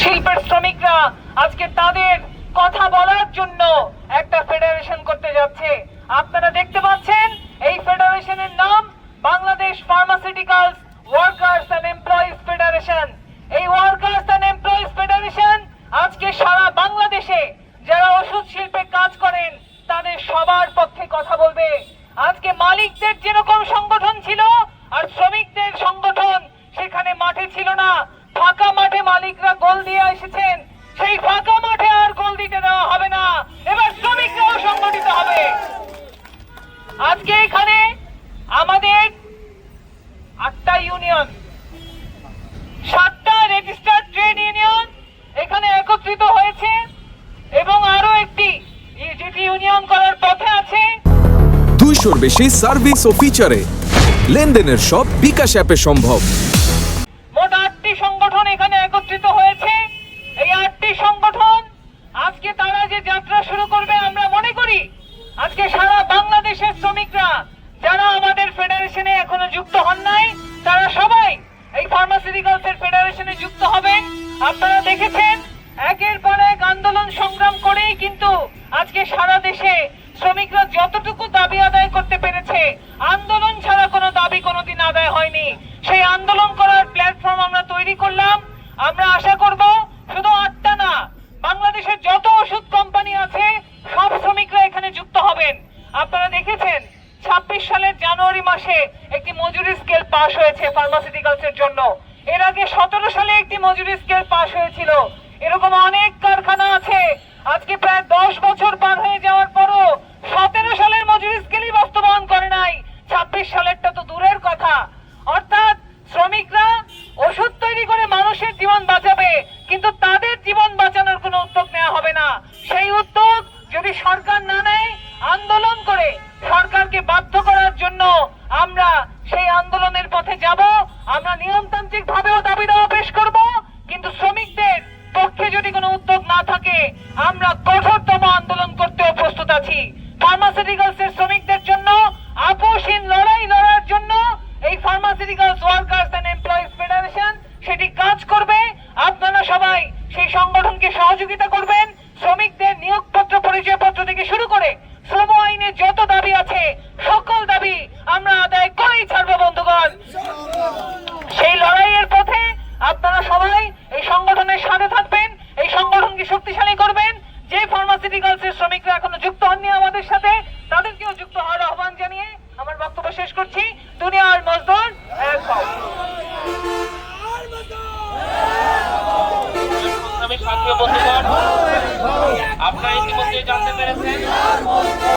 শিল্পের শ্রমিকরা আজকে তাদের কথা বলার জন্য একটা ফেডারেশন করতে যাচ্ছে। আপনারা দেখতে পাচ্ছেন এই ফেডারেশনের নাম Bangladesh pharmaceuticals workers and employees federation. এই ওয়ার্কার্স এন্ড এমপ্লয়িজ ফেডারেশন আজকে সারা বাংলাদেশে যারা ওষুধ শিল্পে কাজ করেন তাদের সবার পক্ষে কথা বলবে। আজকে মালিকদের যেরকম সংগঠন ছিল আর শ্রমিকদের সংগঠন সেখানে মাঠে ছিল না, ফাঁকা মাঠে মালিকরা গোল দিয়ে এসেছেন। সেই ফাঁকা মাঠে আর গোল দিতে দেওয়া হবে না, এবার শ্রমিকরাও সংগঠিত হবে। আজকে এখানে আমাদের 8টা ইউনিয়ন, 7টা রেজিস্টার্ড ট্রেড ইউনিয়ন এখানে একত্রিত হয়েছে এবং আরো একটি যেটি ইউনিয়ন করার পথে আছে। 200-র বেশি সার্ভিস ও ফিচারে লেনদেনের সব বিকাশ অ্যাপে সম্ভব। মোট 8টি সংগঠন এখানে একত্রিত হয়েছে। এই 8টি সংগঠন আজকে তারা যে যাত্রা শুরু করবে, আমরা মনে করি আজকে সারা বাংলাদেশের শ্রমিকরা যারা আমাদের ফেডারেশনে এখনো যুক্ত হন নাই তারা সবাই এই ফার্মাসিউটিক্যালস এর ফেডারেশনে যুক্ত হবেন। আপনারা দেখেছেন একের পর এক আন্দোলন সংগ্রাম করেই কিন্তু আজকে সারা দেশে শ্রমিকরা যতটুকু দাবি আদায় করতে পেরেছে, আন্দোলন ছাড়া কোনো দাবি কোনোদিন আদায় হয়নি। সেই আন্দোলন করার প্ল্যাটফর্ম আমরা তৈরি করলাম। আমরা আশা করব শুধু 8টা না, বাংলাদেশের যত ওষুধ কোম্পানি আছে সব শ্রমিকরা এখানে যুক্ত হবেন। আপনারা দেখেছেন 26 সালের জানুয়ারি মাসে একটি মজুরি স্কেল পাস হয়েছে ফার্মাসিউটিক্যালস এর জন্য। এর আগে 17 সালে একটি মজুরি স্কেল পাস হয়েছিল। এরকম অনেক কারখানা আছে আজকে প্রায় 10 বছর পার হয়ে যাওয়ার পরও 17 সালের মজুরি স্কেলই বাস্তবায়ন করে নাই। 26 সালেরটা তো দূরের কথা। অর্থাৎ শ্রমিকরা ওষুধ তৈরি করে মানুষের জীবন বাঁচাবে, কিন্তু তাদের জীবন বাঁচানোর কোনো উদ্যোগ নেওয়া হবে না। সেই উদ্যোগ যদি সরকার না নেয়, আন্দোলন করে সরকারকে বাধ্য করার জন্য আমরা সেই আন্দোলনের পথে যাব। আমরা নিয়মতান্ত্রিক ভাবেও দাবি দেওয়া পেশ করব, কিন্তু শ্রমিকদের পক্ষে যদি কোনো উদ্যোগ না থাকে আমরা কঠোরতম আন্দোলন করতেও প্রস্তুত আছি। ফার্মাসিউটিক্যালস এর শ্রমিকদের জন্য আপোষহীন লড়াই লড়ার জন্য এই pharmaceuticals workers and employees federation সেটি কাজ করবে। আপনারা সবাই সেই সংগঠনকে সহযোগিতা করবেন। শ্রমিকদের নিয়োগপত্র, পরিচয়পত্র থেকে শুরু করে শ্রম আইনের যত দাবি আছে সকল দাবি আমরা আদায় করেই ছাড়বো বন্ধুগণ। সেই লড়াইয়ের পথে আপনারা সবাই এই সংগঠনের সাথে থাকবেন, এই সংগঠনকে শক্তিশালী করবেন। যে ফার্মাসিউটিক্যালস এর শ্রমিকরা এখনো যুক্ত হননি আমাদের সাথে, তাদেরকেও যুক্ত হওয়ার আহ্বান জানিয়ে আমার বক্তব্য শেষ করছি। দুনিয়ার মজদুর এক হও। শ্রমিক সাথী বন্ধুগণ, আপনারা ইতিমধ্যে জানতে পেরেছেন